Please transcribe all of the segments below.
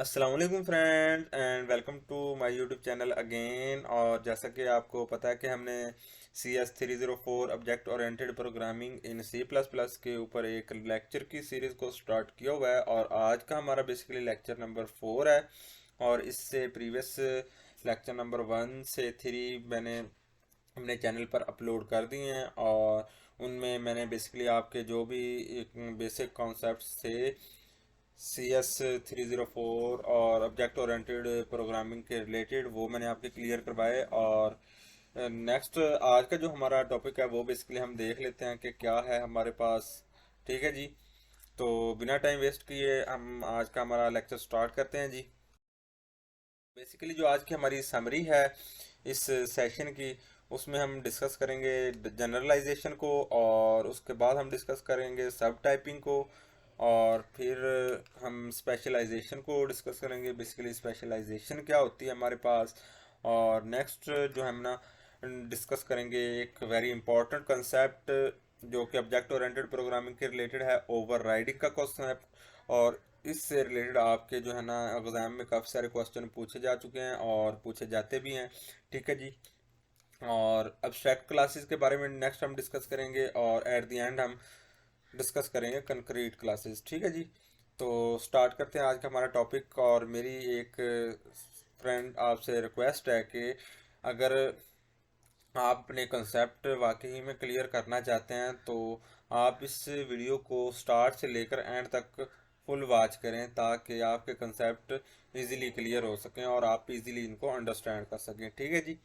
अस्सलाम वालेकुम friend and welcome to my YouTube channel again. और जैसा कि आपको पता है कि हमने CS 304 object oriented programming in C++ के ऊपर एक लेक्चर की सीरीज़ को स्टार्ट किया हुआ है और आज का हमारा बेसिकली लेक्चर नंबर 4 है। और इससे प्रीवियस लेक्चर नंबर 1 से 3 मैंने अपने चैनल पर अपलोड कर दिए हैं और उनमें मैंने बेसिकली आपके जो भी बेसिक कॉन्सेप्ट्स थे CS 304 और ऑब्जेक्ट ओरिएंटेड प्रोग्रामिंग के रिलेटेड वो मैंने आपके क्लियर करवाए। और नेक्स्ट आज का जो हमारा टॉपिक है वो बेसिकली हम देख लेते हैं कि क्या है हमारे पास। ठीक है जी, तो बिना टाइम वेस्ट किए हम आज का हमारा लेक्चर स्टार्ट करते हैं जी। बेसिकली जो आज की हमारी समरी है इस सेशन की, उसमें हम डिस्कस करेंगे जनरलाइजेशन को और उसके बाद हम डिस्कस करेंगे सब टाइपिंग को और फिर हम स्पेशलाइजेशन को डिस्कस करेंगे। बेसिकली स्पेशलाइजेशन क्या होती है हमारे पास। और नेक्स्ट जो हम ना डिस्कस करेंगे एक वेरी इंपॉर्टेंट कंसेप्ट जो कि ऑब्जेक्ट ओरिएंटेड प्रोग्रामिंग के रिलेटेड है, ओवरराइडिंग का कॉन्सेप्ट। और इससे रिलेटेड आपके जो है ना एग्जाम में काफ़ी सारे क्वेश्चन पूछे जा चुके हैं और पूछे जाते भी हैं। ठीक है जी। और अब्स्ट्रैक्ट क्लासेस के बारे में नेक्स्ट हम डिस्कस करेंगे और एट द एंड हम डिस्कस करेंगे कंक्रीट क्लासेस। ठीक है जी। तो स्टार्ट करते हैं आज का हमारा टॉपिक। और मेरी एक फ्रेंड आपसे रिक्वेस्ट है कि अगर आप अपने कंसेप्ट वाकई में क्लियर करना चाहते हैं तो आप इस वीडियो को स्टार्ट से लेकर एंड तक फुल वॉच करें ताकि आपके कंसेप्ट इजीली क्लियर हो सकें और आप इजीली इनको अंडरस्टैंड कर सकें। ठीक है जी।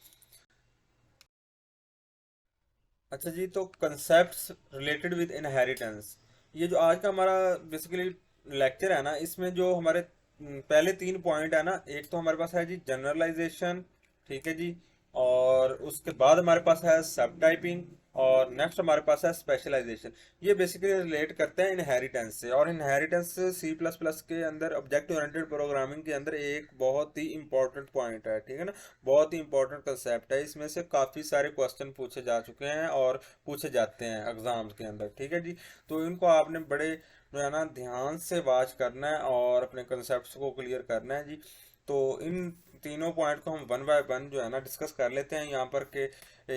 अच्छा जी, तो कंसेप्ट्स रिलेटेड विद इनहेरिटेंस, ये जो आज का हमारा बेसिकली लेक्चर है ना, इसमें जो हमारे पहले 3 पॉइंट है ना, एक तो हमारे पास है जी जनरलाइजेशन। ठीक है जी। और उसके बाद हमारे पास है सब टाइपिंग और नेक्स्ट हमारे पास है स्पेशलाइजेशन। ये बेसिकली रिलेट करते हैं इनहेरिटेंस से। और इनहेरिटेंस C++ के अंदर ऑब्जेक्ट ओरिएंटेड प्रोग्रामिंग के अंदर एक बहुत ही इंपॉर्टेंट पॉइंट है। ठीक है ना, बहुत ही इंपॉर्टेंट कंसेप्ट है। इसमें से काफ़ी सारे क्वेश्चन पूछे जा चुके हैं और पूछे जाते हैं एग्जाम्स के अंदर। ठीक है जी। तो इनको आपने बड़े जो है ना ध्यान से वॉच करना है और अपने कंसेप्ट को क्लियर करना है जी। तो इन तीनों पॉइंट को हम वन बाय वन जो है ना डिस्कस कर लेते हैं यहाँ पर के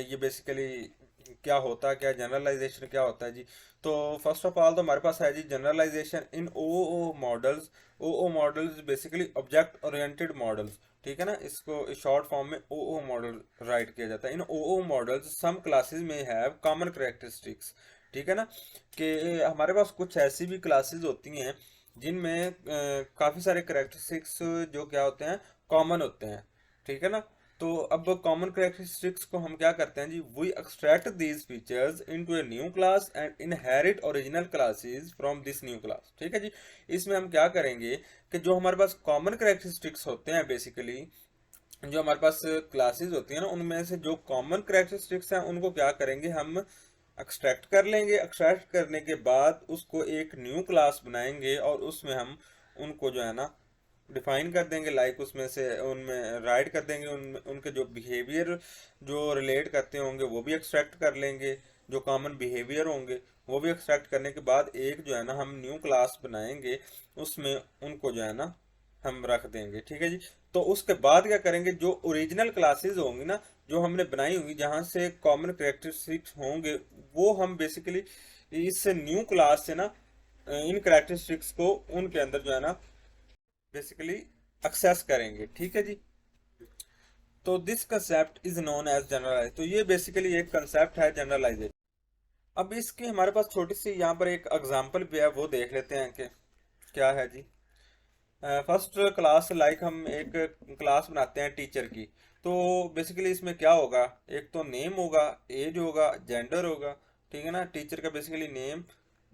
ये बेसिकली क्या होता है, क्या जनरलाइजेशन क्या होता है जी। तो फर्स्ट ऑफ ऑल तो हमारे पास है जी generalization in O models. O models basically object oriented models. ठीक है ना, इसको शॉर्ट फॉर्म में ओ मॉडल राइट किया जाता है। इन ओ मॉडल्स सम क्लासेस में हैव कॉमन करेक्टरिस्टिक्स। ठीक है ना, कि हमारे पास कुछ ऐसी भी क्लासेस होती हैं जिनमें काफ़ी सारे करेक्टरिस्टिक्स जो क्या होते हैं, कॉमन होते हैं। ठीक है ना, तो अब कॉमन करेक्टरिस्टिक्स को हम क्या करते हैं जी, we extract these features into a new class and inherit original classes from this new class. ठीक है जी। इसमें हम क्या करेंगे कि जो हमारे पास कॉमन करेक्टरिस्टिक्स होते हैं, बेसिकली जो हमारे पास क्लासेस होती हैं ना, उनमें से जो कॉमन करेक्टरिस्टिक्स हैं उनको क्या करेंगे, हम एक्सट्रैक्ट कर लेंगे। एक्सट्रैक्ट करने के बाद उसको एक न्यू क्लास बनाएंगे और उसमें हम उनको जो है ना डिफाइन कर देंगे, लाइक उसमें से उनमें राइट कर देंगे, उनमें उनके जो बिहेवियर जो रिलेट करते होंगे वो भी एक्सट्रैक्ट कर लेंगे, जो कॉमन बिहेवियर होंगे वो भी एक्सट्रैक्ट करने के बाद एक जो है ना हम न्यू क्लास बनाएंगे, उसमें उनको जो है ना हम रख देंगे। ठीक है जी। तो उसके बाद क्या करेंगे, जो ओरिजिनल क्लासेस होंगी ना, जो हमने बनाई होंगी जहाँ से कॉमन करेक्टरिस्टिक्स होंगे, वो हम बेसिकली इस न्यू क्लास से ना इन करेक्टरिस्टिक्स को उनके अंदर जो है ना बेसिकली एक्सेस करेंगे। ठीक है जी। तो this concept is known as generalize. तो ये बेसिकली एक कंसेप्ट है जनरलाइजेशन। अब इसकी हमारे पास छोटी सी यहाँ पर एक एग्जांपल भी है, वो देख लेते हैं कि क्या है जी। फर्स्ट क्लास, लाइक हम एक क्लास बनाते हैं टीचर की। तो बेसिकली इसमें क्या होगा, एक तो नेम होगा, एज होगा, जेंडर होगा। ठीक है ना, टीचर का बेसिकली नेम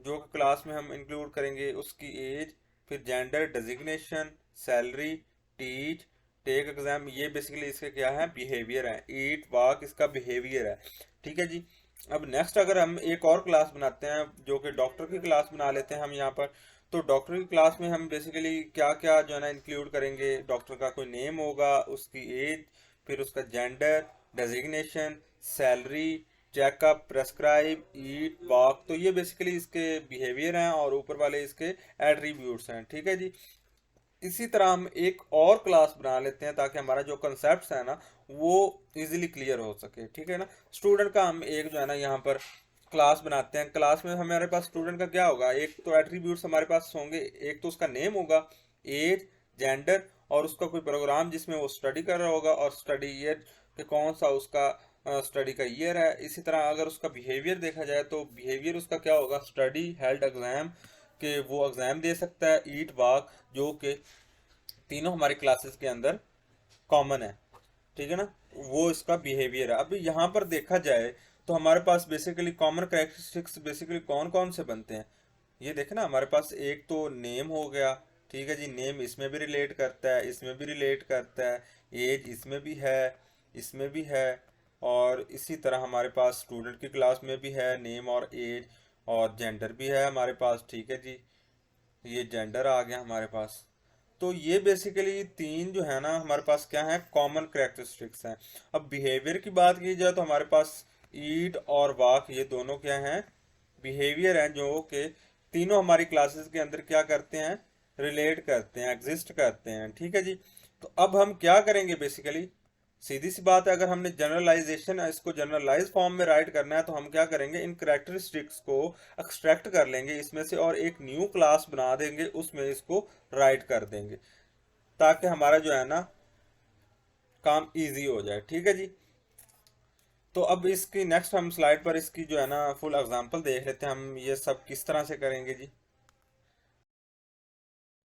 जो क्लास में हम इंक्लूड करेंगे, उसकी एज, फिर gender, designation, salary, teach, take exam, ये बेसिकली इसके क्या है, बिहेवियर है। ईट, वाक इसका बिहेवियर है। ठीक है जी। अब नेक्स्ट अगर हम एक और क्लास बनाते हैं जो कि डॉक्टर की क्लास बना लेते हैं हम यहाँ पर। तो डॉक्टर की क्लास में हम बेसिकली क्या क्या जो है ना इंक्लूड करेंगे, डॉक्टर का कोई नेम होगा, उसकी एज, फिर उसका gender, designation, salary, checkup, prescribe, eat, walk. तो ये बेसिकली इसके बिहेवियर हैं और ऊपर वाले इसके एट्रीब्यूट्स हैं। ठीक है जी। इसी तरह हम एक और क्लास बना लेते हैं ताकि हमारा जो कंसेप्ट है ना वो इजीली क्लियर हो सके, ठीक है ना। स्टूडेंट का हम एक जो है ना यहाँ पर क्लास बनाते हैं। क्लास में हमारे पास स्टूडेंट का क्या होगा, एक तो एट्रीब्यूट्स हमारे पास होंगे, एक तो उसका नेम होगा, एज, जेंडर, और उसका कोई प्रोग्राम जिसमें वो स्टडी कर रहा होगा, और स्टडी ईयर कि कौन सा उसका स्टडी का ईयर है। इसी तरह अगर उसका बिहेवियर देखा जाए तो बिहेवियर उसका क्या होगा, स्टडी, हेल्ड एग्जाम, कि वो एग्जाम दे सकता है, ईट, वाक, जो कि तीनों हमारी क्लासेस के अंदर कॉमन है, ठीक है ना। वो इसका बिहेवियर है। अभी यहाँ पर देखा जाए तो हमारे पास बेसिकली कॉमन कैरेक्टरिस्टिक्स बेसिकली कौन कौन से बनते हैं, ये देखे ना। हमारे पास एक तो नेम हो गया, ठीक है जी, नेम इसमें भी रिलेट करता है, इसमें भी रिलेट करता है, एज इसमें भी है, इसमें भी है, और इसी तरह हमारे पास स्टूडेंट की क्लास में भी है नेम और एज, और जेंडर भी है हमारे पास, ठीक है जी, ये जेंडर आ गया हमारे पास। तो ये बेसिकली तीन जो है ना हमारे पास क्या है, कॉमन करेक्टरिस्टिक्स हैं। अब बिहेवियर की बात की जाए तो हमारे पास ईट और वाक ये दोनों क्या हैं, बिहेवियर हैं, जो कि तीनों हमारी क्लासेस के अंदर क्या करते हैं, रिलेट करते हैं, एग्जिस्ट करते हैं, ठीक है जी। तो अब हम क्या करेंगे, बेसिकली सीधी सी बात है, अगर हमने जनरलाइजेशन इसको जनरलाइज फॉर्म में राइट करना है तो हम क्या करेंगे, इन करेक्टरिस्टिक्स को एक्सट्रैक्ट कर लेंगे इसमें से, और एक न्यू क्लास बना देंगे, उसमें इसको राइट कर देंगे, ताकि हमारा जो है ना काम इजी हो जाए, ठीक है जी। तो अब इसकी नेक्स्ट हम स्लाइड पर इसकी जो है ना फुल एग्जांपल देख लेते हैं, हम ये सब किस तरह से करेंगे जी।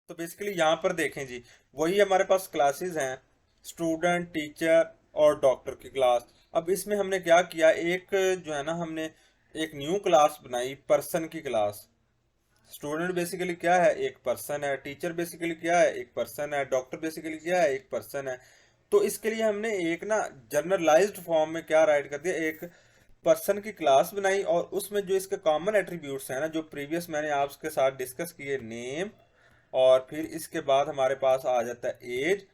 तो बेसिकली यहाँ पर देखें जी, वही हमारे पास क्लासेस हैं, स्टूडेंट, टीचर और डॉक्टर की क्लास। अब इसमें हमने क्या किया, एक जो है ना हमने एक न्यू क्लास बनाई, पर्सन की क्लास। स्टूडेंट बेसिकली क्या है, एक पर्सन है, टीचर बेसिकली क्या है, एक पर्सन है, डॉक्टर बेसिकली क्या है, एक पर्सन है। तो इसके लिए हमने एक ना जनरलाइज्ड फॉर्म में क्या राइट कर दिया, एक पर्सन की क्लास बनाई, और उसमें जो इसके कॉमन एट्रीब्यूट्स हैं ना, जो प्रीवियस मैंने आपके साथ डिस्कस किए, नेम, और फिर इसके बाद हमारे पास आ जाता है एज,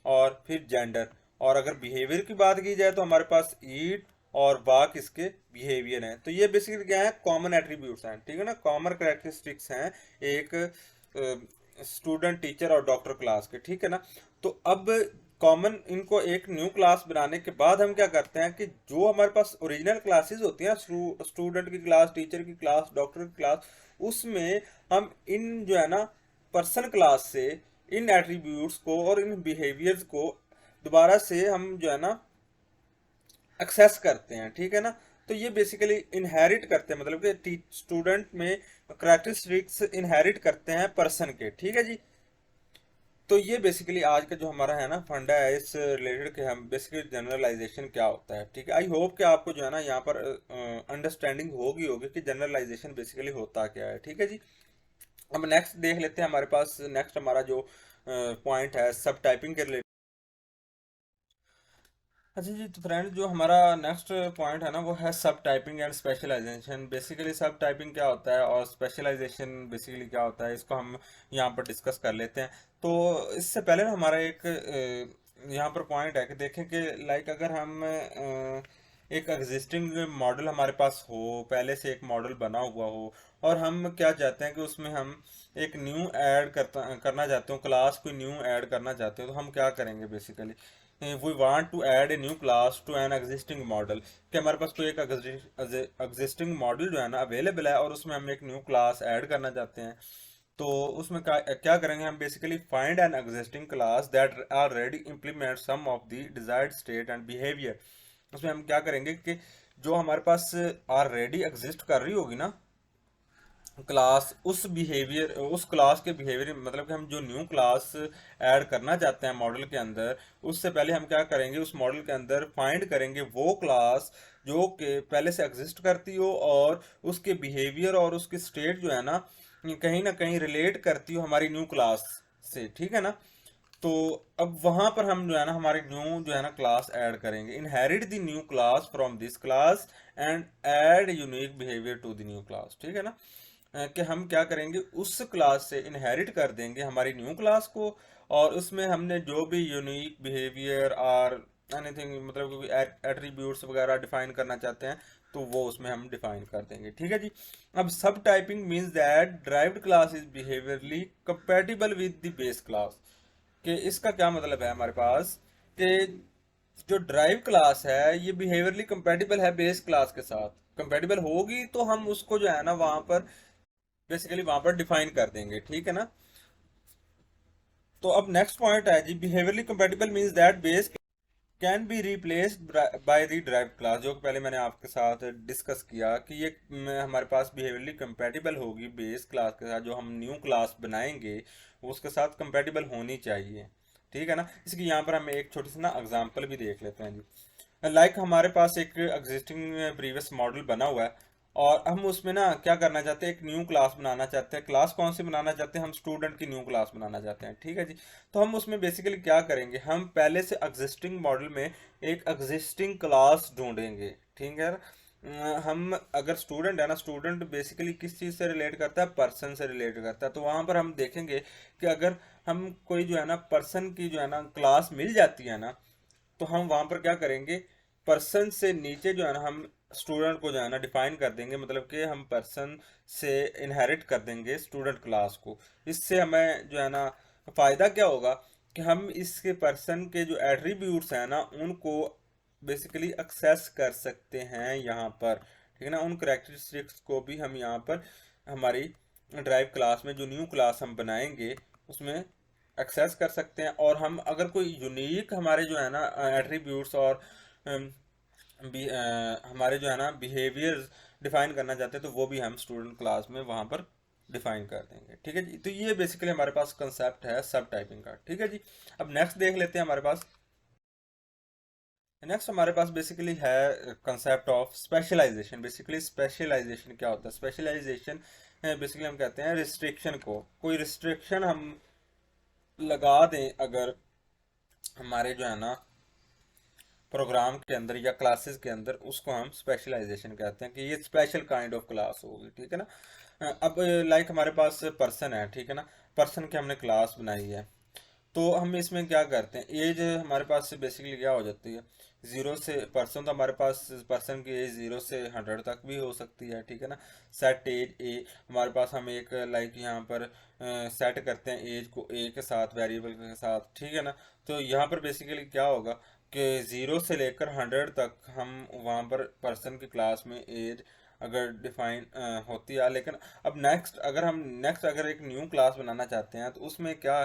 और फिर जेंडर, और अगर बिहेवियर की बात की जाए तो हमारे पास ईट और वाक इसके बिहेवियर हैं। तो ये बेसिकली क्या है, कॉमन एट्रीब्यूट्स हैं, ठीक है ना, कॉमन करेक्टरिस्टिक्स हैं एक स्टूडेंट, टीचर और डॉक्टर क्लास के, ठीक है ना। तो अब कॉमन इनको एक न्यू क्लास बनाने के बाद हम क्या करते हैं कि जो हमारे पास ओरिजिनल क्लासेस होती हैं, स्टूडेंट की क्लास, टीचर की क्लास, डॉक्टर की क्लास, उसमें हम इन जो है ना पर्सन क्लास से इन एट्रीब्यूट्स को और इन बिहेवियर्स को दोबारा से हम जो है ना एक्सेस करते हैं, ठीक है ना। तो ये बेसिकली इनहेरिट करते हैं, मतलब कि स्टूडेंट में करेक्टरिस्टिक्स इनहेरिट करते हैं पर्सन के, ठीक है जी। तो ये बेसिकली आज का जो हमारा है ना फंडा है इस रिलेटेड के, हम बेसिकली जनरलाइजेशन क्या होता है, ठीक है। आई होप कि आपको जो है ना यहाँ पर अंडरस्टैंडिंग होगी कि जनरलाइजेशन बेसिकली होता क्या है, ठीक है जी। अब नेक्स्ट देख लेते हैं, हमारे पास नेक्स्ट हमारा जो पॉइंट है सब टाइपिंग के रिलेटेड। अच्छा जी, तो फ्रेंड जो हमारा नेक्स्ट पॉइंट है ना वो है सब टाइपिंग एंड स्पेशलाइजेशन। बेसिकली सब टाइपिंग क्या होता है और स्पेशलाइजेशन बेसिकली क्या होता है, इसको हम यहाँ पर डिस्कस कर लेते हैं। तो इससे पहले ना हमारा एक यहाँ पर पॉइंट है कि देखें कि लाइक अगर हम एक एग्जिस्टिंग मॉडल हमारे पास हो, पहले से एक मॉडल बना हुआ हो, और हम क्या चाहते हैं कि उसमें हम एक न्यू ऐड करना चाहते हो, क्लास कोई न्यू ऐड करना चाहते हो, तो हम क्या करेंगे, basically we want to add a new class to an existing model, कि हमारे पास कोई एक एग्जिस्टिंग मॉडल जो है ना अवेलेबल है, और उसमें हम एक न्यू क्लास ऐड करना चाहते हैं। तो उसमें क्या क्या करेंगे हम, basically find an existing class that already implement some of the desired state and behavior. उसमें हम क्या करेंगे कि जो हमारे पास ऑलरेडी एग्जिस्ट कर रही होगी ना क्लास, उस बिहेवियर, उस क्लास के बिहेवियर, मतलब कि हम जो न्यू क्लास ऐड करना चाहते हैं मॉडल के अंदर, उससे पहले हम क्या करेंगे, उस मॉडल के अंदर फाइंड करेंगे वो क्लास जो कि पहले से एग्जिस्ट करती हो, और उसके बिहेवियर और उसकी स्टेट जो है ना कहीं रिलेट करती हो हमारी न्यू क्लास से, ठीक है ना। तो अब वहां पर हम जो है ना हमारी न्यू जो है ना क्लास ऐड करेंगे, inherit the new class from this class and add unique behavior to the new class, ठीक है ना। कि हम क्या करेंगे, उस क्लास से इनहेरिट कर देंगे हमारी न्यू क्लास को, और उसमें हमने जो भी यूनिक बिहेवियर और एनीथिंग, मतलब कोई एट्रीब्यूट्स वगैरह डिफाइन करना चाहते हैं तो वो उसमें हम डिफाइन कर देंगे, ठीक है जी। अब सब typing means that derived class is behaviourally compatible with the base class. कि इसका क्या मतलब है हमारे पास कि जो ड्राइव क्लास है ये बिहेवियरली कंपेटिबल है बेस क्लास के साथ। कंपेटिबल होगी तो हम उसको जो है ना वहां पर बेसिकली वहां पर डिफाइन कर देंगे, ठीक है ना। तो अब नेक्स्ट पॉइंट है जी, behaviourally compatible means that base can be replaced by the drive class, जो कि पहले मैंने आपके साथ डिस्कस किया कि ये हमारे पास बिहेवियरली कंपेटिबल होगी बेस क्लास के साथ, जो हम न्यू क्लास बनाएंगे वो उसके साथ कंपेटिबल होनी चाहिए, ठीक है ना। इसकी यहाँ पर हम एक छोटी सी ना एग्जांपल भी देख लेते हैं जी। हमारे पास एक एग्जिस्टिंग प्रीवियस मॉडल बना हुआ है और हम उसमें ना क्या करना चाहते हैं, एक न्यू क्लास बनाना चाहते हैं। क्लास कौन सी बनाना चाहते हैं, हम स्टूडेंट की न्यू क्लास बनाना चाहते हैं, ठीक है जी। तो हम उसमें बेसिकली क्या करेंगे, हम पहले से एग्जिस्टिंग मॉडल में एक एग्जिस्टिंग क्लास ढूंढेंगे, ठीक है। हम अगर स्टूडेंट है ना, स्टूडेंट बेसिकली किस चीज़ से रिलेट करता है, पर्सन से रिलेट करता है। तो वहाँ पर हम देखेंगे कि अगर हम कोई जो है ना पर्सन की जो है ना क्लास मिल जाती है ना, तो हम वहां पर क्या करेंगे, पर्सन से नीचे जो है ना हम स्टूडेंट को जो है ना डिफाइन कर देंगे, मतलब कि हम पर्सन से इनहेरिट कर देंगे स्टूडेंट क्लास को। इससे हमें जो है ना फायदा क्या होगा कि हम इसके पर्सन के जो एट्रीब्यूट्स हैं ना उनको बेसिकली एक्सेस कर सकते हैं यहाँ पर, ठीक है ना। उन करेक्टरिस्टिक्स को भी हम यहाँ पर हमारी ड्राइव क्लास में, जो न्यू क्लास हम बनाएंगे उसमें एक्सेस कर सकते हैं। और हम अगर कोई यूनिक हमारे जो है ना एट्रीब्यूट्स और अम, हमारे जो है ना बिहेवियर्स डिफाइन करना चाहते हैं तो वो भी हम स्टूडेंट क्लास में वहाँ पर डिफाइन कर देंगे, ठीक है जी। तो ये बेसिकली हमारे पास कंसेप्ट है सब टाइपिंग का, ठीक है जी। अब नेक्स्ट देख लेते हैं हमारे पास। नेक्स्ट हमारे पास बेसिकली है concept of specialization. Basically specialization क्या होता है, स्पेशलाइजेशन बेसिकली हम कहते हैं रिस्ट्रिक्शन को, कोई रिस्ट्रिक्शन हम लगा दें अगर हमारे जो है ना प्रोग्राम के अंदर या क्लासेस के अंदर, उसको हम स्पेशलाइजेशन कहते हैं कि ये स्पेशल काइंड ऑफ क्लास होगी, ठीक है ना। अब हमारे पास पर्सन है, ठीक है ना। पर्सन की हमने क्लास बनाई है, तो हम इसमें क्या करते हैं, एज हमारे पास से बेसिकली क्या हो जाती है, जीरो से पर्सन, तो हमारे पास पर्सन की एज 0 से 100 तक भी हो सकती है, ठीक है ना। सेट एज ए, हमारे पास हम एक यहाँ पर सेट करते हैं एज को ए के साथ, वेरिएबल के साथ, ठीक है ना। तो यहाँ पर बेसिकली क्या होगा कि 0 से लेकर 100 तक हम वहाँ पर पर्सन की क्लास में एज अगर डिफाइन होती है। लेकिन अब नेक्स्ट अगर एक न्यू क्लास बनाना चाहते हैं तो उसमें क्या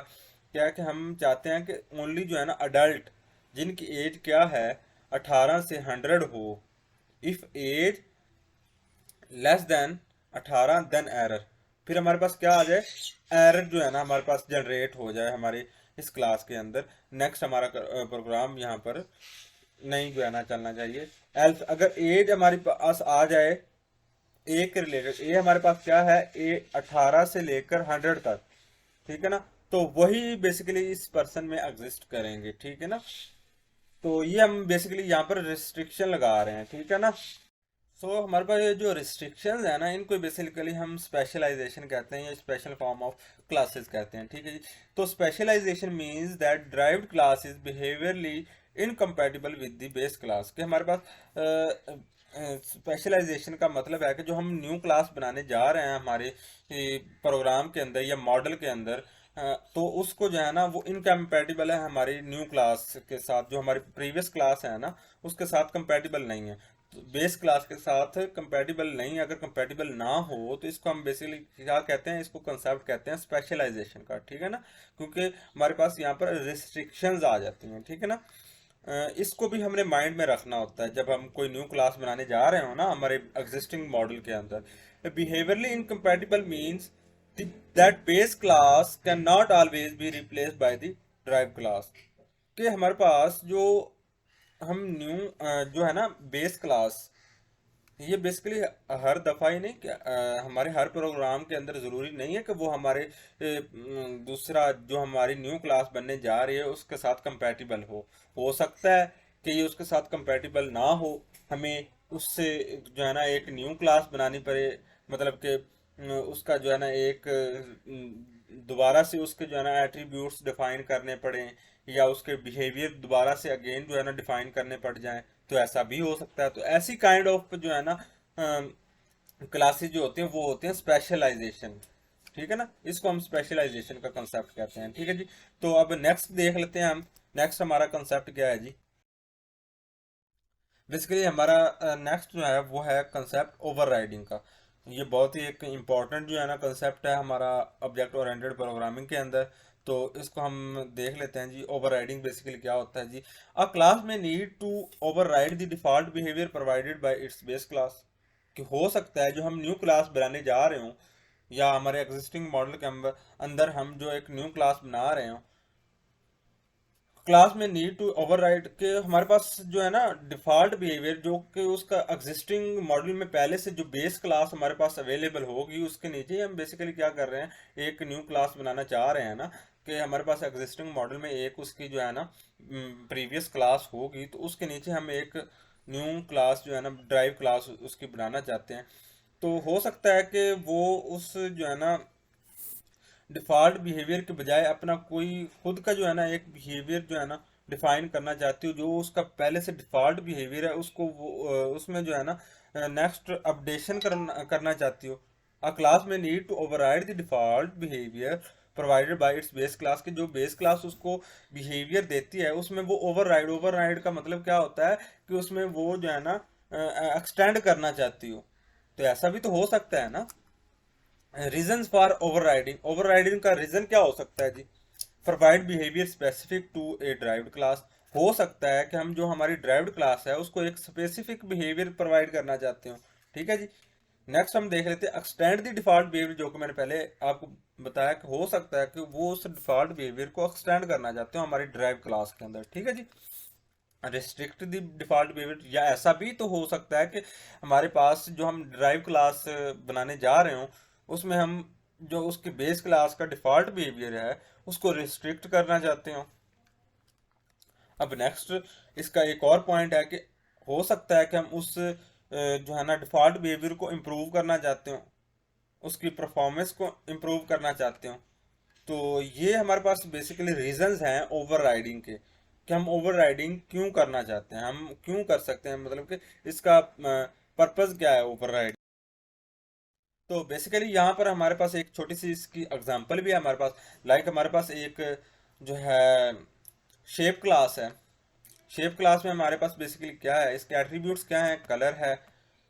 क्या है कि हम चाहते हैं कि ओनली जो है ना अडल्ट जिनकी एज क्या है 18 से 100 हो, if age less than 18 then error. फिर हमारे पास क्या आ जाए, एरर जो है ना हमारे पास जनरेट हो जाए हमारे इस क्लास के अंदर। नेक्स्ट हमारा प्रोग्राम यहाँ पर नहीं जो है ना चलना चाहिए। एल्स अगर एज हमारे पास आ जाए ए के रिलेटेड, ए हमारे पास क्या है, ए 18 से लेकर 100 तक, ठीक है ना। तो वही बेसिकली इस पर्सन में एग्जिस्ट करेंगे, ठीक है ना। तो ये हम बेसिकली यहाँ पर रिस्ट्रिक्शन लगा रहे हैं, ठीक है ना। हमारे पास ये जो रिस्ट्रिक्शंस है ना इनको बेसिकली हम स्पेशलाइजेशन कहते हैं या स्पेशल फॉर्म ऑफ क्लासेस कहते हैं, ठीक है जी। तो specialization means that derived class is behaviorally incompatible with the base class, कि हमारे पास स्पेशलाइजेशन का मतलब है कि जो हम न्यू क्लास बनाने जा रहे हैं हमारे प्रोग्राम के अंदर या मॉडल के अंदर, तो उसको जो है ना वो इनकम्पैटिबल है हमारी न्यू क्लास के साथ, जो हमारी प्रीवियस क्लास है ना उसके साथ कंपैटिबल नहीं है। बेस क्लास के साथ कंपैटिबल नहीं, अगर कंपैटिबल ना हो तो इसको हम बेसिकली क्या कहते हैं, इसको कंसेप्ट कहते हैं स्पेशलाइजेशन का, ठीक है ना। क्योंकि हमारे पास यहाँ पर रिस्ट्रिक्शंस आ जाती हैं, ठीक है ना। इसको भी हमने माइंड में रखना होता है जब हम कोई न्यू क्लास बनाने जा रहे हो ना हमारे एग्जिस्टिंग मॉडल के अंदर। Behaviourally incompatible means that base class can not always be replaced by the drive class, कि हमारे पास जो हम न्यू जो है ना बेस क्लास, ये बेसिकली हर दफ़ा ही नहीं कि हमारे हर प्रोग्राम के अंदर ज़रूरी नहीं है कि वो हमारे दूसरा जो हमारी न्यू क्लास बनने जा रही है उसके साथ कंपैटिबल हो सकता है कि ये उसके साथ कंपैटिबल ना हो, हमें उससे जो है ना एक न्यू क्लास बनानी पड़े, मतलब कि उसका जो है ना एक दोबारा से उसके जो है ना एट्रीब्यूट्स डिफाइन करने पड़े, या उसके बिहेवियर दोबारा से अगेन जो है ना डिफाइन करने पड़ जाएं, तो ऐसा भी हो सकता है। तो ऐसी काइंड ऑफ जो है ना क्लासेस जो होती हैं वो होती हैं स्पेशलाइजेशन, ठीक है ना, इसको हम स्पेशलाइजेशन का कंसेप्ट कहते हैं। ठीक है जी, तो अब नेक्स्ट देख लेते हैं हम। नेक्स्ट हमारा कंसेप्ट क्या है जी। बेसिकली हमारा नेक्स्ट जो है वो है कंसेप्ट ओवरराइडिंग का। ये बहुत ही एक इम्पॉर्टेंट जो है ना कंसेप्ट है हमारा ऑब्जेक्ट ओरिएंटेड प्रोग्रामिंग के अंदर। तो इसको हम देख लेते हैं जी। ओवरराइडिंग बेसिकली क्या होता है जी। A class may need to override the default behavior provided by its base class. कि हो सकता है जो हम न्यू क्लास बनाने जा रहे हो या हमारे एग्जिस्टिंग मॉडल के अंदर हम जो एक न्यू क्लास बना रहे हो, class may need to override के हमारे पास जो है ना डिफॉल्ट बिहेवियर जो कि उसका एग्जिस्टिंग मॉडल में पहले से जो बेस क्लास हमारे पास अवेलेबल होगी उसके नीचे ही हम बेसिकली क्या कर रहे हैं, एक न्यू क्लास बनाना चाह रहे हैं ना। कि हमारे पास एग्जिस्टिंग मॉडल में एक उसकी जो है ना प्रीवियस क्लास होगी, तो उसके नीचे हम एक न्यू क्लास जो है ना ड्राइव क्लास उसकी बनाना चाहते हैं। तो हो सकता है कि वो उस जो है ना डिफ़ॉल्ट बिहेवियर के बजाय अपना कोई खुद का जो है ना एक बिहेवियर जो है ना डिफाइन करना चाहती हो, जो उसका पहले से डिफ़ॉल्ट बिहेवियर है उसको वो उसमें जो है ना नेक्स्ट अपडेशन करना चाहती हो। A class may need to override the default behavior provided by its base class की जो बेस क्लास उसको बिहेवियर देती है उसमें वो ओवरराइड का मतलब क्या होता है कि उसमें वो जो है ना एक्सटेंड करना चाहती हो। तो ऐसा भी तो हो सकता है ना। रीजन फॉर ओवरराइडिंग, ओवरराइडिंग का रीजन क्या हो सकता है जी। Provide behaviour specific to a derived class. हो सकता है कि हम जो हमारी ड्राइव्ड क्लास है उसको एक स्पेसिफिक बिहेवियर प्रोवाइड करना चाहते हो। ठीक है जी। नेक्स्ट हम देख लेते हैं एक्सटेंड द डिफॉल्ट बिहेवियर, जो कि मैंने पहले आपको बताया कि हो सकता है कि वो उस डिफॉल्ट बिहेवियर को एक्सटेंड करना चाहते हो हमारी ड्राइव क्लास के अंदर। ठीक है जी। रिस्ट्रिक्ट द डिफॉल्ट बिहेवियर, या ऐसा भी तो हो सकता है कि हमारे पास जो हम ड्राइव क्लास बनाने जा रहे हो उसमें हम जो उसके बेस क्लास का डिफॉल्ट बिहेवियर है उसको रिस्ट्रिक्ट करना चाहते हो। अब नेक्स्ट इसका एक और पॉइंट है कि हो सकता है कि हम उस जो है ना डिफॉल्ट बिहेवियर को इम्प्रूव करना चाहते हो, उसकी परफॉर्मेंस को इम्प्रूव करना चाहते हो। तो ये हमारे पास बेसिकली रीजंस हैं ओवरराइडिंग के, कि हम ओवरराइडिंग क्यों करना चाहते हैं, हम क्यों कर सकते हैं, मतलब कि इसका पर्पस क्या है ओवरराइड। तो बेसिकली यहाँ पर हमारे पास एक छोटी सी इसकी एग्जांपल भी है हमारे पास। लाइक हमारे पास एक जो है शेप क्लास है। शेप क्लास में हमारे पास बेसिकली क्या है, इसके एट्रीब्यूट्स क्या हैं, कलर है,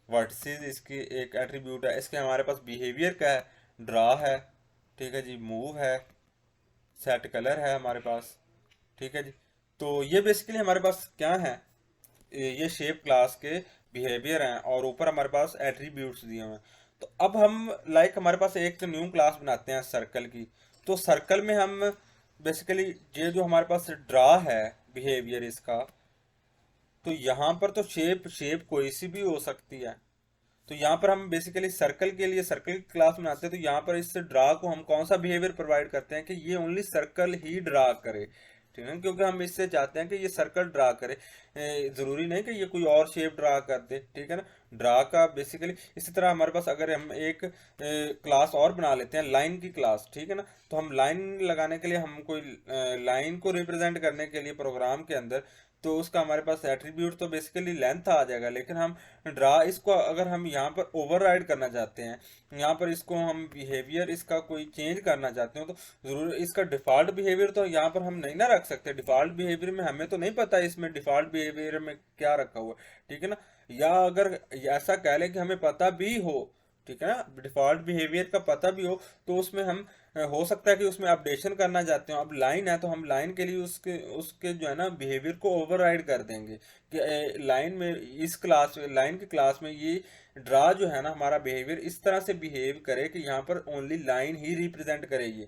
वर्टिसेस इसकी एक एट्रीब्यूट है, इसके हमारे पास बिहेवियर क्या है, ड्रा है, ठीक है जी, मूव है, सेट कलर है हमारे पास। ठीक है जी। तो ये बेसिकली हमारे पास क्या है, ये शेप क्लास के बिहेवियर हैं और ऊपर हमारे पास एट्रीब्यूट्स दिए हुए हैं। तो अब हम लाइक हमारे पास एक न्यू क्लास बनाते हैं सर्कल की। तो सर्कल में हम बेसिकली ये जो हमारे पास ड्रा है बिहेवियर इसका, तो यहाँ पर तो शेप शेप कोई सी भी हो सकती है। तो यहाँ पर हम बेसिकली सर्कल के लिए सर्कल की क्लास बनाते हैं, तो यहाँ पर इस ड्रा को हम कौन सा बिहेवियर प्रोवाइड करते हैं कि ये ओनली सर्कल ही ड्रा करे। ठीक है, क्योंकि हम इससे चाहते हैं कि ये सर्कल ड्रा करे, जरूरी नहीं कि ये कोई और शेप ड्रा कर दे। ठीक है ना। ड्रा का बेसिकली इसी तरह हमारे पास अगर हम एक क्लास और बना लेते हैं लाइन की क्लास, ठीक है ना, तो हम लाइन लगाने के लिए हम कोई लाइन को रिप्रेजेंट करने के लिए प्रोग्राम के अंदर, तो उसका हमारे पास एट्रीब्यूट तो बेसिकली लेंथ आ जाएगा। लेकिन हम ड्रा इसको अगर हम यहाँ पर ओवरराइड करना चाहते हैं, यहाँ पर इसको हम बिहेवियर इसका कोई चेंज करना चाहते हो, तो जरूर इसका डिफॉल्ट बिहेवियर तो यहाँ पर हम नहीं ना रख सकते। डिफॉल्ट बिहेवियर में हमें तो नहीं पता इसमें डिफॉल्ट बिहेवियर में क्या रखा हुआ है। ठीक है ना। या अगर ऐसा कह लें कि हमें पता भी हो, ठीक है ना, डिफॉल्ट बिहेवियर का पता भी हो, तो उसमें हम हो सकता है कि उसमें अपडेशन करना चाहते हो। अब लाइन है तो हम लाइन के लिए उसके उसके जो है ना बिहेवियर को ओवरराइड कर देंगे कि लाइन में इस क्लास लाइन की क्लास में ये ड्रा जो है ना हमारा बिहेवियर इस तरह से बिहेव करे कि यहाँ पर ओनली लाइन ही रिप्रेजेंट करेगी।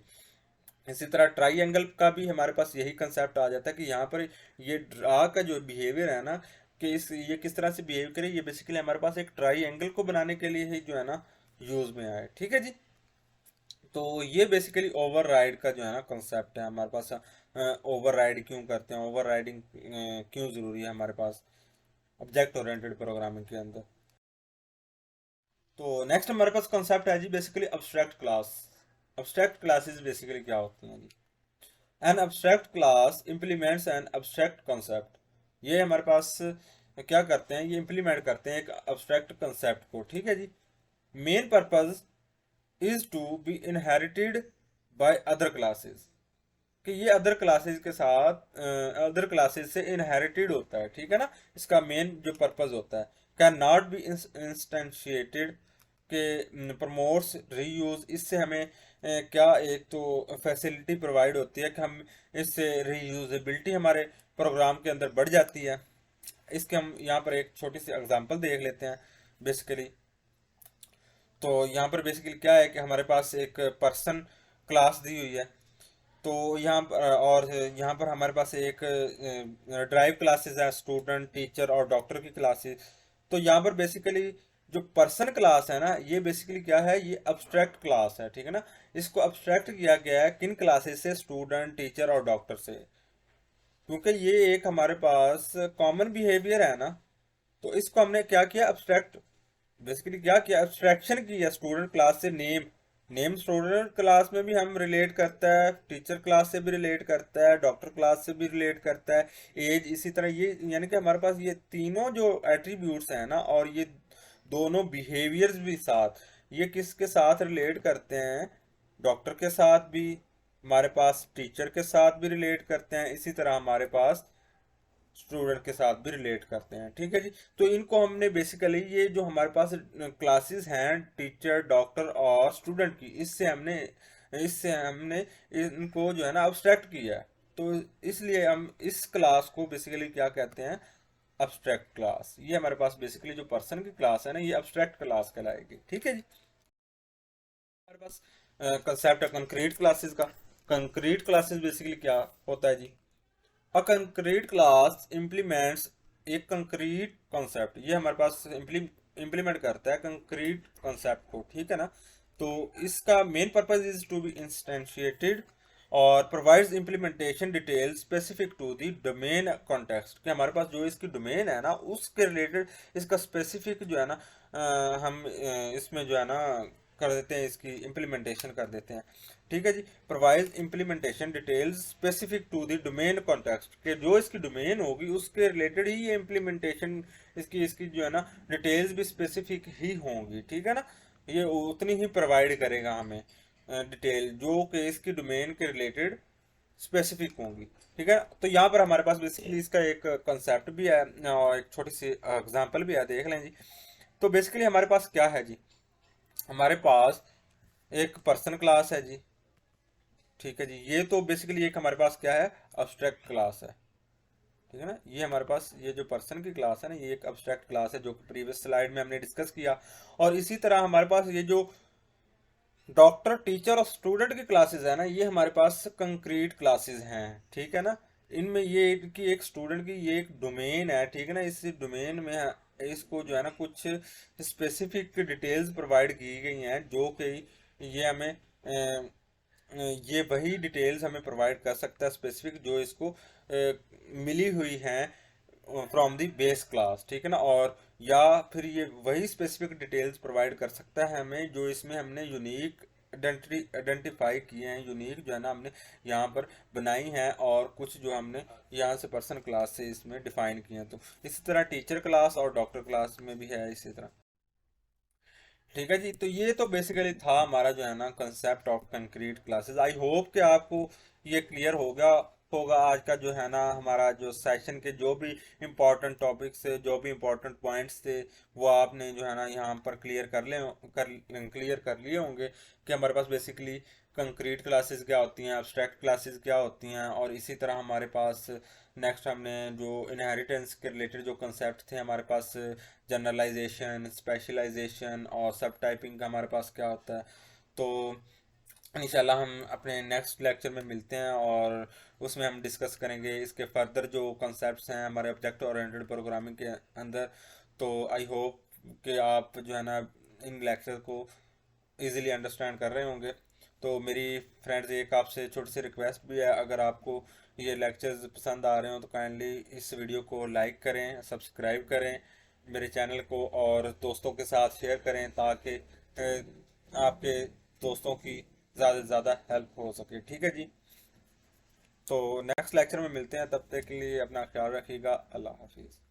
इसी तरह ट्राइंगल का भी हमारे पास यही कंसेप्ट आ जाता है कि यहाँ पर ये ड्रा का जो बिहेवियर है ना, कि इस ये किस तरह से बिहेव करे, ये बेसिकली हमारे पास एक ट्राइंगल को बनाने के लिए ही जो है ना यूज में आया है। ठीक है जी। तो ये बेसिकली ओवरराइड का जो है ना कॉन्सेप्ट है हमारे पास। ओवरराइड क्यों करते हैं, ओवरराइडिंग क्यों जरूरी है हमारे पास ऑब्जेक्ट ओरिएंटेड प्रोग्रामिंग के अंदर। तो नेक्स्ट हमारे पास कॉन्सेप्ट है जी basically abstract class. Abstract classes basically क्या होती हैं जी। An abstract class implements an abstract concept. ये हमारे पास क्या करते हैं, ये इम्प्लीमेंट करते हैं एक अब्स्ट्रैक्ट कॉन्सेप्ट को। ठीक है जी। Main purpose is to be inherited by other classes, कि ये अदर क्लासेस के साथ अदर क्लासेस से इनहेरिटेड होता है, ठीक है ना। इसका मेन जो पर्पस होता है, कैन नॉट बी इंस्टेंशिएटेड, के प्रमोट्स रीयूज। इससे हमें क्या एक तो फैसिलिटी प्रोवाइड होती है कि हम इससे रीयूजेबिलिटी हमारे प्रोग्राम के अंदर बढ़ जाती है। इसके हम यहाँ पर एक छोटी सी एग्जांपल देख लेते हैं बेसिकली। तो यहाँ पर बेसिकली क्या है कि हमारे पास एक पर्सन क्लास दी हुई है, तो यहाँ पर और यहाँ पर हमारे पास एक ड्राइव क्लासेस है, स्टूडेंट टीचर और डॉक्टर की क्लासेस। तो यहाँ पर बेसिकली जो पर्सन क्लास है ना, ये बेसिकली क्या है, ये अब्स्ट्रैक्ट क्लास है, ठीक है ना। इसको अब्स्ट्रैक्ट किया गया है किन क्लासेस से, स्टूडेंट टीचर और डॉक्टर से, क्योंकि ये एक हमारे पास कॉमन बिहेवियर है ना। तो इसको हमने क्या किया, अब्स्ट्रैक्ट, बेसिकली क्या किया, एब्स्ट्रैक्शन की है स्टूडेंट क्लास से। नेम, नेम स्टूडेंट क्लास में भी हम रिलेट करता है, टीचर क्लास से भी रिलेट करता है, डॉक्टर क्लास से भी रिलेट करता है, एज इसी तरह। ये यानी कि हमारे पास ये तीनों जो एट्रीब्यूट्स हैं ना, और ये दोनों बिहेवियर्स भी साथ, ये किसके साथ रिलेट करते हैं, डॉक्टर के साथ भी, हमारे पास टीचर के साथ भी रिलेट करते हैं, इसी तरह हमारे पास स्टूडेंट के साथ भी रिलेट करते हैं, ठीक है जी। तो इनको हमने बेसिकली ये जो हमारे पास क्लासेस हैं टीचर डॉक्टर और स्टूडेंट की, इससे हमने इनको जो है ना अब्स्ट्रैक्ट किया है। तो इसलिए हम इस क्लास को बेसिकली क्या कहते हैं, अब्स्ट्रैक्ट क्लास। ये हमारे पास बेसिकली जो पर्सन की क्लास है ना, ये अब्स्ट्रैक्ट क्लास कहलाएगी, ठीक है जी। हमारे पास कंसेप्ट है कंक्रीट क्लासेस का। कंक्रीट क्लासेस बेसिकली क्या होता है जी, अ कंक्रीट क्लास इम्प्लीमेंट्स एक कंक्रीट कॉन्सेप्ट, ये हमारे पास इम्प्लीमेंट करता है कंक्रीट कॉन्सेप्ट को, ठीक है ना। तो इसका main purpose is to be instantiated और provides implementation detail specific to the domain context, कि हमारे पास जो इसकी डोमेन है ना उसके रिलेटेड इसका स्पेसिफिक जो है ना हम इसमें जो है ना कर देते हैं, इसकी इम्प्लीमेंटेशन कर देते हैं, ठीक है जी। Provide implementation details specific to the domain context, के जो इसकी डोमेन होगी उसके रिलेटेड ही ये इम्प्लीमेंटेशन, इसकी इसकी जो है ना डिटेल्स भी स्पेसिफिक ही होंगी, ठीक है ना। ये उतनी ही प्रोवाइड करेगा हमें डिटेल जो कि इसकी डोमेन के रिलेटेड स्पेसिफिक होंगी, ठीक है। तो यहाँ पर हमारे पास बेसिकली इसका एक कंसेप्ट भी है और एक छोटी सी एग्जांपल भी है, देख लें जी। तो बेसिकली हमारे पास क्या है जी, हमारे पास एक पर्सन क्लास है जी, ठीक है जी। ये तो बेसिकली एक हमारे पास क्या है, अब्स्ट्रैक्ट क्लास है, ठीक है ना। ये हमारे पास ये जो पर्सन की क्लास है ना, ये एक अब्स्ट्रैक्ट क्लास है जो प्रीवियस स्लाइड में हमने डिस्कस किया। और इसी तरह हमारे पास ये जो डॉक्टर टीचर और स्टूडेंट की क्लासेस है ना, ये हमारे पास कंक्रीट क्लासेस हैं, ठीक है ना। इनमें ये कि एक स्टूडेंट की ये एक डोमेन है, ठीक है ना। इस डोमेन में इसको जो है ना कुछ स्पेसिफिक डिटेल्स प्रोवाइड की गई हैं, जो कि ये हमें ये वही डिटेल्स हमें प्रोवाइड कर सकता है स्पेसिफिक, जो इसको मिली हुई हैं फ्रॉम दी बेस क्लास, ठीक है ना। और या फिर ये वही स्पेसिफिक डिटेल्स प्रोवाइड कर सकता है हमें जो इसमें हमने यूनिक आइडेंटिफाई किए हैं, यूनिक जो है ना हमने यहाँ पर बनाई हैं, और कुछ जो हमने यहाँ से पर्सन क्लास से इसमें डिफाइन किए हैं। तो इसी तरह टीचर क्लास और डॉक्टर क्लास में भी है इसी तरह, ठीक है जी। तो ये तो बेसिकली था हमारा जो है ना concept of concrete classes. I hope कि आपको ये क्लियर होगा होगा आज का जो है ना हमारा जो सेशन के जो भी इम्पोर्टेंट टॉपिक्स थे, जो भी इम्पोर्टेंट पॉइंट्स थे, वो आपने जो है ना यहाँ पर क्लियर कर लिए होंगे कि हमारे पास बेसिकली कंक्रीट क्लासेस क्या होती हैं, एब्स्ट्रैक्ट क्लासेस क्या होती हैं। और इसी तरह हमारे पास नेक्स्ट हमने जो इनहेरिटेंस के रिलेटेड जो कंसेप्ट थे हमारे पास, जनरलाइजेशन, स्पेशलाइजेशन और सब टाइपिंग का हमारे पास क्या होता है। तो इंशाल्लाह हम अपने नेक्स्ट लेक्चर में मिलते हैं और उसमें हम डिस्कस करेंगे इसके फर्दर जो कॉन्सेप्ट्स हैं हमारे ऑब्जेक्ट ओरिएंटेड प्रोग्रामिंग के अंदर। तो आई होप कि आप जो है ना इन लेक्चर को इजीली अंडरस्टैंड कर रहे होंगे। तो मेरी फ्रेंड्स एक आपसे छोटी सी रिक्वेस्ट भी है, अगर आपको ये लेक्चर्स पसंद आ रहे हो तो काइंडली इस वीडियो को लाइक करें, सब्सक्राइब करें मेरे चैनल को, और दोस्तों के साथ शेयर करें ताकि आपके दोस्तों की ज़्यादा से ज़्यादा हेल्प हो सके, ठीक है जी। तो नेक्स्ट लेक्चर में मिलते हैं, तब तक के लिए अपना ख्याल रखिएगा। अल्लाह हाफिज़।